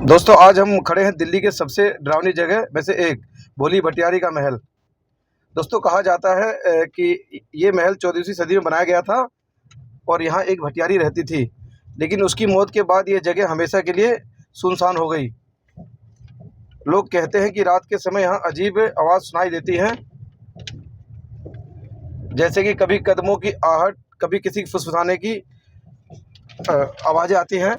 दोस्तों आज हम खड़े हैं दिल्ली के सबसे डरावनी जगह में से एक भोली भटियारी का महल। दोस्तों कहा जाता है कि ये महल 14वीं सदी में बनाया गया था और यहाँ एक भटियारी रहती थी, लेकिन उसकी मौत के बाद ये जगह हमेशा के लिए सुनसान हो गई। लोग कहते हैं कि रात के समय यहाँ अजीब आवाज़ सुनाई देती हैं, जैसे कि कभी कदमों की आहट, कभी किसी के फुसफुसाने की आवाज़ें आती हैं।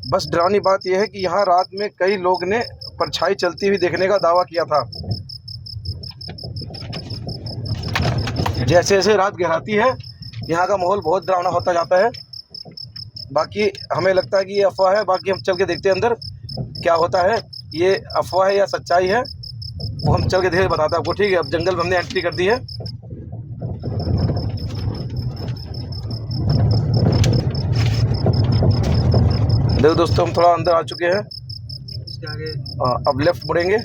बस डरावनी बात यह है कि यहाँ रात में कई लोग ने परछाई चलती हुई देखने का दावा किया था। जैसे जैसे रात गहराती है यहाँ का माहौल बहुत डरावना होता जाता है। बाकी हमें लगता है कि ये अफवाह है, बाकी हम चल के देखते हैं अंदर क्या होता है, ये अफवाह है या सच्चाई है वो हम चल के धीरे बताते हैं आपको। ठीक है, अब जंगल में हमने एंट्री कर दी है। देखो दोस्तों हम थोड़ा अंदर आ चुके हैं। इसके आगे अब लेफ्ट मुड़ेंगे।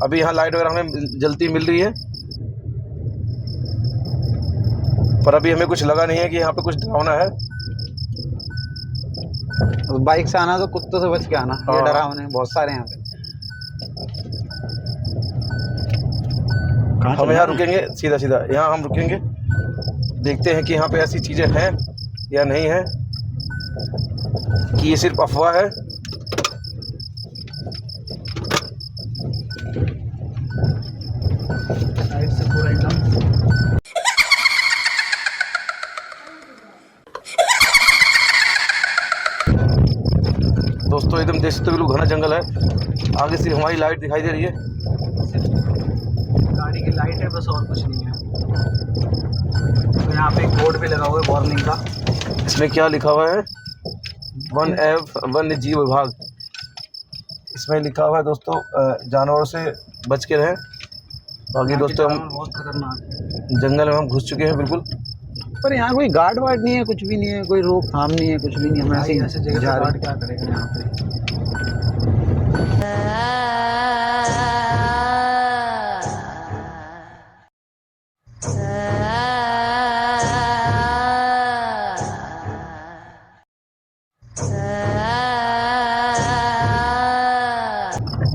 अभी यहाँ लाइट वगैरह हमें जलती मिल रही है, पर अभी हमें कुछ लगा नहीं है कि यहाँ पे कुछ डरावना है। बाइक से आना तो कुत्तों से बच के आना, ये डरावने बहुत सारे यहाँ पे। हम यहाँ रुकेंगे, सीधा सीधा यहाँ हम रुकेंगे, देखते हैं कि यहाँ पे ऐसी चीज़ें हैं या नहीं है, कि ये सिर्फ अफवाह है। साइड से पूरा एकदम दोस्तों एकदम देख सकते हो बिल्कुल घना जंगल है। आगे सिर्फ हमारी लाइट दिखाई दे रही है, गाड़ी की लाइट है बस, और कुछ नहीं है। तो यहाँ पे एक बोर्ड भी लगा हुआ है वार्निंग का। इसमें क्या लिखा हुआ है, वन्य जीव विभाग। इसमें लिखा हुआ है दोस्तों जानवरों से बच के रहें। बाकी दोस्तों हम बहुत खतरनाक जंगल में हम घुस चुके हैं बिल्कुल, पर यहाँ कोई गार्ड वार्ड नहीं है, कुछ भी नहीं है, कोई रोकथाम नहीं है, कुछ भी नहीं है। हम ऐसे जगह गार्ड क्या करेगा यहाँ पे।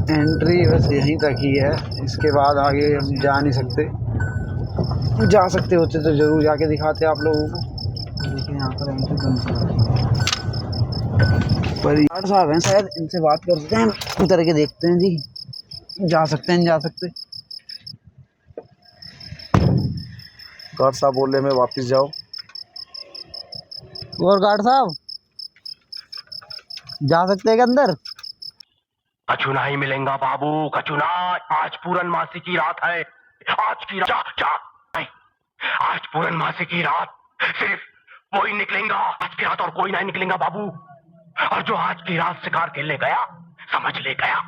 एंट्री बस यहीं तक ही है, इसके बाद आगे हम जा नहीं सकते। जा सकते होते तो ज़रूर जाके दिखाते आप लोगों को। देखिए यहाँ पर एंट्री पर गार्ड साहब हैं शायद, इनसे बात करते हैं, उतर के देखते हैं जी। जा सकते हैं, जा सकते। गार्ड साहब बोल रहे हैं वापस जाओ। और गार्ड साहब जा सकते हैं क्या अंदर? कछु नहीं मिलेगा बाबू, कछु ना। आज पूर्णमासी की रात है, आज की रात नहीं, आज पूर्णमासी की रात सिर्फ वही निकलेगा आज की रात, और कोई नहीं निकलेगा बाबू। और जो आज की रात शिकार खेलने गया समझ ले गया।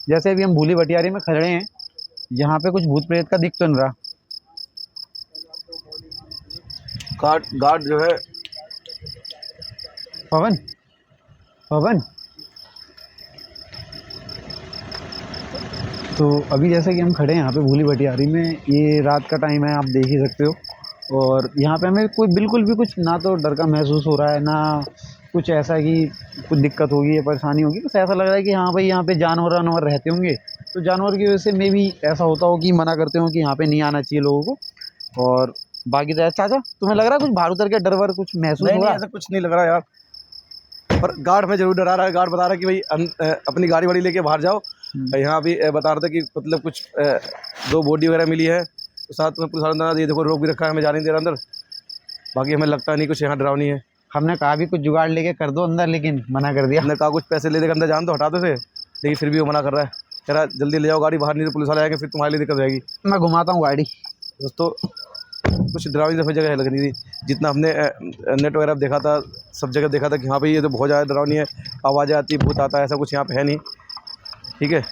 जैसे अभी हम भूली भटियारी में खड़े हैं, यहाँ पे कुछ भूत प्रेत का दिख तो नहीं रहा। गार्ड जो है पवन तो अभी जैसे कि हम खड़े हैं यहाँ पे भूली भटियारी में, ये रात का टाइम है, आप देख ही सकते हो। और यहाँ पे हमें कोई बिल्कुल भी कुछ ना तो डर का महसूस हो रहा है, ना कुछ ऐसा कि कुछ दिक्कत होगी या परेशानी होगी। बस ऐसा लग रहा है कि हाँ भाई यहाँ पे जानवर रहते होंगे, तो जानवर की वजह से मे भी ऐसा होता हो कि मना करते हो कि यहाँ पे नहीं आना चाहिए लोगों को। और बाकी तो चाचा तुम्हें लग रहा है कुछ बाहर उतर के डर वर कुछ महसूस नहीं हो नहीं रहा है? ऐसा कुछ नहीं लग रहा यार, पर गार्ड में जरूर डरा रहा है। गार्ड बता रहा है कि भाई अपनी गाड़ी वाड़ी लेके बाहर जाओ। यहाँ भी बता रहे थे कि मतलब कुछ 2 बॉडी वगैरह मिली है, तो साथ में पुलिस वाला ये देखो रोक भी रखा है, हमें जाने नहीं दे रहा अंदर। बाकी हमें लगता नहीं कुछ यहाँ डरावनी है। हमने कहा भी कुछ जुगाड़ लेके कर दो अंदर, लेकिन मना कर दिया। हमने कहा कुछ पैसे ले देकर अंदर जान तो हटा दो से, लेकिन फिर भी वो मना कर रहा है, कह रहा जल्दी ले जाओ गाड़ी बाहर, नहीं तो पुलिस वाले आएंगे फिर तुम्हारे लिए दिक्कत हो जाएगी। मैं घुमाता हूँ गाड़ी। दोस्तों कुछ डरावनी दफे जगह लग रही थी, जितना हमने नेट वगैरह देखा था, सब जगह देखा था कि हाँ भाई ये तो बहुत ज़्यादा डरावनी है, आवाज़ें आती भूत आता है, ऐसा कुछ यहाँ पे है नहीं। ठीक है,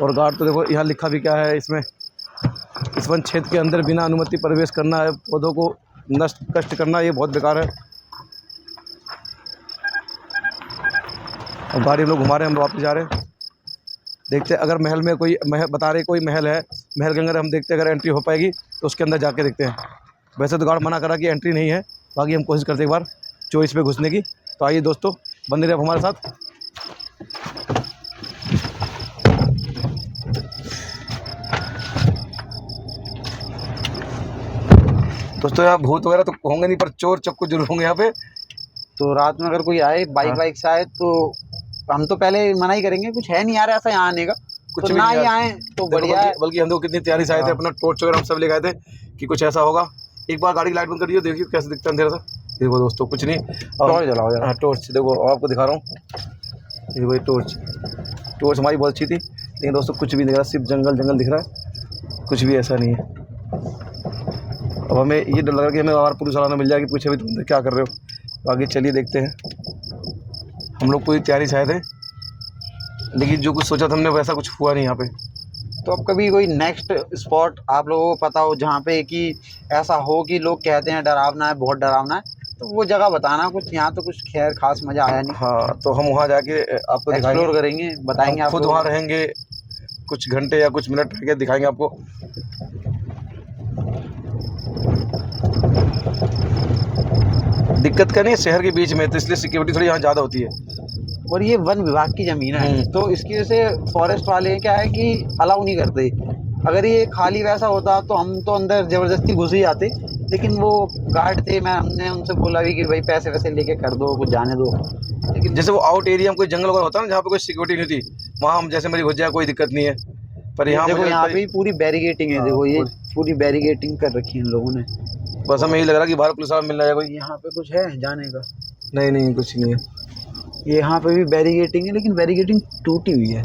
और गार्ड तो देखो यहाँ लिखा भी क्या है इसमें, इस वन क्षेत्र के अंदर बिना अनुमति प्रवेश करना है, पौधों को नष्ट कष्ट करना, ये बहुत बेकार है। अब गाड़ी हम लोग घुमा रहे हैं, हम वापस जा रहे हैं। देखते हैं अगर महल में कोई बता रहे कोई महल है, महल के अंदर हम देखते हैं अगर एंट्री हो पाएगी तो उसके अंदर जाके देखते हैं। वैसे तो गार्ड मना करा कि एंट्री नहीं है, बाकी हम कोशिश करते हैं एक बार 24 पे घुसने की। तो आइए दोस्तों, बने रहे हमारे साथ। दोस्तों यहाँ भूत वगैरह तो होंगे नहीं, पर चोर चक्कू जरूर होंगे यहाँ पे। तो रात में अगर कोई आए बाइक वाइक से आए तो हम तो पहले मना ही करेंगे, कुछ है नहीं यार ऐसा यहाँ आने का, कुछ तो भी ना नहीं ही यार। आए तो बढ़िया है। बल्कि हम लोग कितनी तैयारी से आए थे, अपना टॉर्च वगैरह हम सब ले गए थे कि कुछ ऐसा होगा। एक बार गाड़ी की लाइट बंद करिए, देखिए कैसे दिखता है अंधेरा सा। देखो दोस्तों कुछ नहीं, टॉर्च जलाओ यार। हाँ टॉर्च देखो, आपको दिखा रहा हूँ। ये वही टॉर्च हमारी बहुत अच्छी थी, लेकिन दोस्तों कुछ भी नहीं दिख रहा, सिर्फ जंगल जंगल दिख रहा है, कुछ भी ऐसा नहीं है। अब हमें ये डर लग रहा है कि हमें और पुलिस वाला ना मिल जाएगी, पूछे भी तुम क्या कर रहे हो। तो आगे चलिए देखते हैं। हम लोग पूरी तैयारी से आए थे, लेकिन जो कुछ सोचा था हमने वैसा कुछ हुआ नहीं यहाँ पे। तो अब कभी कोई नेक्स्ट स्पॉट आप लोगों को पता हो जहाँ पे कि ऐसा हो कि लोग कहते हैं डरावना है, बहुत डरावना है, तो वो जगह बताना। कुछ यहाँ तो कुछ खैर खास मज़ा आया नहीं। हाँ, तो हम वहाँ जाके आपको एक्सप्लोर करेंगे, बताएंगे आप खुद आपको। वहाँ रहेंगे कुछ घंटे या कुछ मिनट रह के दिखाएंगे आपको। दिक्कत क्या नहीं है, शहर के बीच में, तो इसलिए सिक्योरिटी थोड़ी यहाँ ज़्यादा होती है। और ये वन विभाग की ज़मीन है, तो इसकी वजह से फॉरेस्ट वाले क्या है कि अलाउ नहीं करते। अगर ये खाली वैसा होता तो हम तो अंदर ज़बरदस्ती घुस ही जाते, लेकिन वो गार्ड थे, हमने उनसे बोला भी कि भाई पैसे वैसे लेके कर दो, कुछ जाने दो। लेकिन जैसे वो आउट एरिया में कोई जंगल वगैरह होता है ना, जहाँ पे कोई सिक्योरिटी नहीं होती, वहाँ हम जैसे मर्जी घुस जाए, कोई दिक्कत नहीं है। पर यहाँ देखो मुझे यहाँ पे पूरी बैरिगेटिंग है। देखो ये पूरी बैरिगेटिंग कर रखी है इन लोगों ने। बस हमें यही लग रहा कि बाहर पुलिस वाला मिल रहा है कोई। यहाँ पे कुछ है जाने का? नहीं नहीं कुछ नहीं है। ये यहाँ पे भी बैरिगेटिंग है, लेकिन बैरिगेटिंग टूटी हुई है।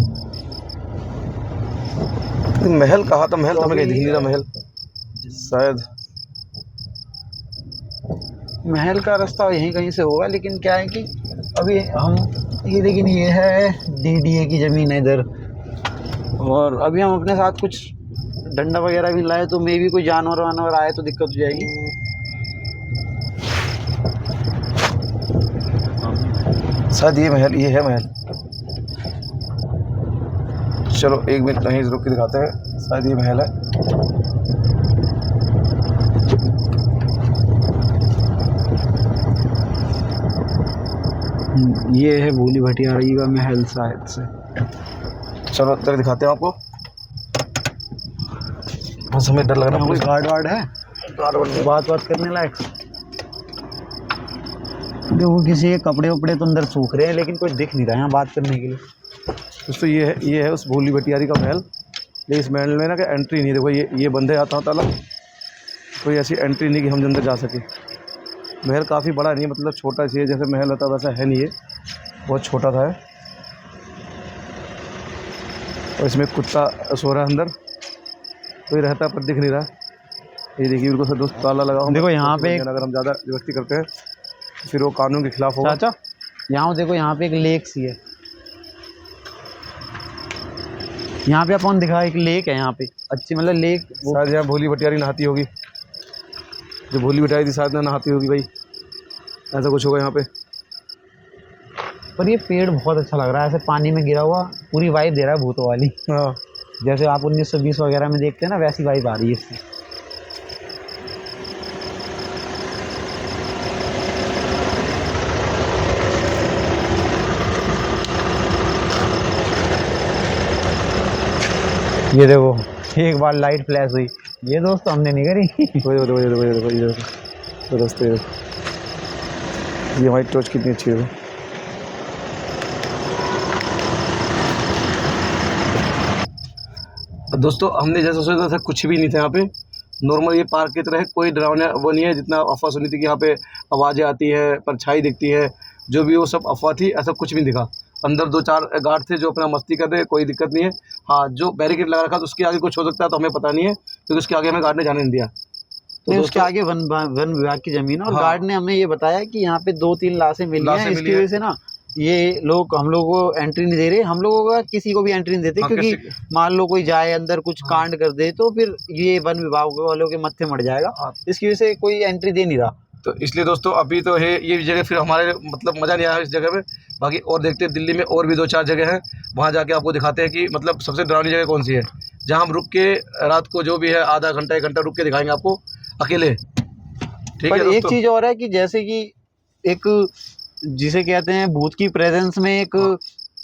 महल कहा था, महल तो हमें कहीं दिख नहीं रहा। महल शायद महल का रास्ता यहीं कहीं से होगा, लेकिन क्या है कि अभी हम ये, लेकिन ये है DDA की ज़मीन है इधर, और अभी हम अपने साथ कुछ डंडा वगैरह भी लाए, तो मे भी कोई जानवर वानवर आए तो दिक्कत हो जाएगी। शायद ये महल, ये है महल। चलो एक मिनट कहीं रुक के दिखाते हैं, शायद ये महल है। ये है भोली भटियारी का महल शायद से। चलो तक दिखाते हैं आपको। बस हमें डर लग रहा है, कोई गार्ड वार्ड है, बात करने लायक? देखो किसी के कपड़े वपड़े तो अंदर सूख रहे हैं, लेकिन कुछ दिख नहीं रहा है यहाँ बात करने के लिए। दोस्तों ये है उस भोली भटियारी का महल। लेकिन इस महल में ना कि एंट्री नहीं, देखो ये बंद है आता ताला, कोई ऐसी एंट्री नहीं कि हम अंदर जा सके। महल काफ़ी बड़ा नहीं है, मतलब छोटा सी है, जैसे महल होता वैसा है नहीं, ये बहुत छोटा था। और इसमें कुत्ता सो रहा है अंदर, कोई रहता पर दिख नहीं रहा। ये देखिए बिल्कुल दोस्त ताला लगा हो। देखो यहाँ पे अगर हम ज़्यादा जबरदस्ती करते हैं फिर वो कानून के खिलाफ होगा। चाचा यहाँ देखो, यहाँ पे एक लेक सी है, यहाँ पे अपन दिखा एक लेक है यहाँ पे अच्छी, मतलब लेक। शायद यहाँ भोली भटियारी नहाती होगी, जो भोली भटियारी थी शायद ना नहाती होगी भाई, ऐसा कुछ होगा यहाँ पे। पर ये पेड़ बहुत अच्छा लग रहा है, ऐसे पानी में गिरा हुआ, पूरी वाइब दे रहा है भूतों वाली। हाँ, जैसे आप 1920 वगैरह में देखते हैं ना, वैसी वाइब आ रही है इससे। ये देखो एक बार लाइट फ्लैश हुई, ये दोस्त हमने नहीं करी। दोस्तों ये हमारी टॉर्च कितनी अच्छी है। दोस्तों हमने जैसा सोचा था कुछ भी नहीं था यहाँ पे, नॉर्मल ये पार्क की तरह है, कोई डरावना वो नहीं है। जितना अफवाह सुनी थी कि यहाँ पे आवाज़ें आती है, परछाई दिखती है, जो भी वो सब अफवाह थी, ऐसा कुछ भी नहीं दिखा। अंदर 2-4 गार्ड थे जो अपना मस्ती कर रहे, कोई दिक्कत नहीं है। हाँ, जो बैरिकेड लगा रखा था उसके आगे कुछ हो सकता है तो हमें पता नहीं है, क्योंकि उसके आगे हमें गार्ड ने जाने नहीं दिया। तो उसके आगे वन विभाग की जमीन है और गार्ड ने हमें ये बताया कि यहाँ पे 2-3 लाशें मिली हैं, इसकी वजह से ना ये लोग हम लोगों को एंट्री नहीं दे रहे। हम लोगों का किसी को भी एंट्री नहीं देते, क्योंकि मान लो कोई जाए अंदर कुछ कांड कर दे तो फिर ये वन विभाग वालों के मत्थे मर जाएगा, इसकी वजह से कोई एंट्री दे नहीं रहा। तो इसलिए दोस्तों अभी तो है ये जगह, फिर हमारे मतलब मज़ा नहीं आया इस जगह में। बाकी और देखते हैं दिल्ली में और भी 2-4 जगह हैं, वहाँ जाके आपको दिखाते हैं कि मतलब सबसे डरावनी जगह कौन सी है, जहाँ हम रुक के रात को जो भी है आधा घंटा 1 घंटा रुक के दिखाएंगे आपको अकेले। ठीक है। एक चीज़ और है कि जैसे कि एक जिसे कहते हैं भूत की प्रेजेंस में एक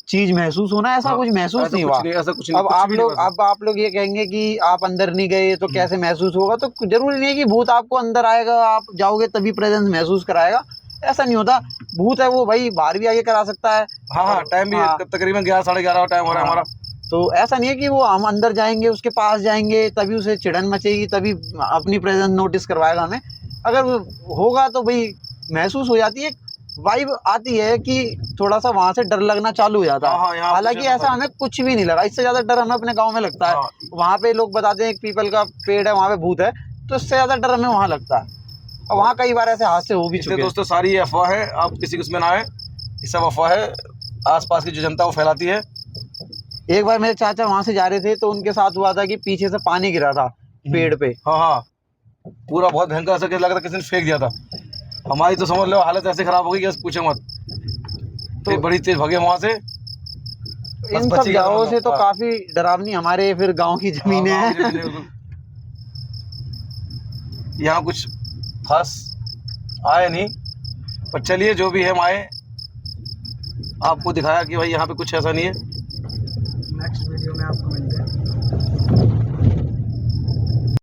चीज महसूस होना, ऐसा कुछ महसूस नहीं हुआ। ऐसा कुछ नहीं। अब आप लोग ये कहेंगे कि आप अंदर नहीं गए तो कैसे महसूस होगा, तो जरूरी नहीं है कि भूत आपको अंदर आएगा, आप जाओगे तभी प्रेजेंस महसूस कराएगा, ऐसा नहीं होता। भूत है वो भाई बाहर भी आगे करा सकता है। हाँ, टाइम भी तकरीबन 11 साढ़े 11 टाइम हो रहा है हमारा। तो ऐसा नहीं है कि वो हम अंदर जाएंगे, उसके पास जाएंगे तभी उसे चिड़न मचेगी, तभी अपनी प्रेजेंस नोटिस करवाएगा हमें। अगर होगा तो भाई महसूस हो जाती है, वाइब आती है कि थोड़ा सा वहाँ से डर लगना चालू हो जाता है। हालांकि ऐसा हमें कुछ भी नहीं लगा, इससे ज्यादा डर हमें अपने गांव में लगता है। वहाँ पे लोग बताते हैं एक पीपल का पेड़ है वहाँ पे भूत है, तो इससे ज्यादा डर हमें वहाँ लगता है। और वहाँ कई बार ऐसे हादसे हो भी चुके हैं। दोस्तों सारी ये अफवाह है, आप किसी किस्म ना आए, ये सब अफवाह है, आसपास की जो जनता वो फैलाती है। एक बार मेरे चाचा वहाँ से जा रहे थे तो उनके साथ हुआ था कि पीछे से पानी गिरा था पेड़ पे। हाँ, पूरा बहुत भयंकर ऐसा लग रहा था किसी ने फेंक दिया था। हमारी तो समझ लो हालत ऐसे खराब हो गई कि बस पूछे मत। तो बड़ी तेज भागे वहाँ से। इन सब जगहों से तो काफी डरावनी हमारे फिर गांव की जमीनें हैं। यहाँ कुछ खास आए नहीं, पर चलिए जो भी है हम आए, आपको दिखाया कि भाई यहाँ पे कुछ ऐसा नहीं है। नेक्स्ट वीडियो में आपको मिलते हैं।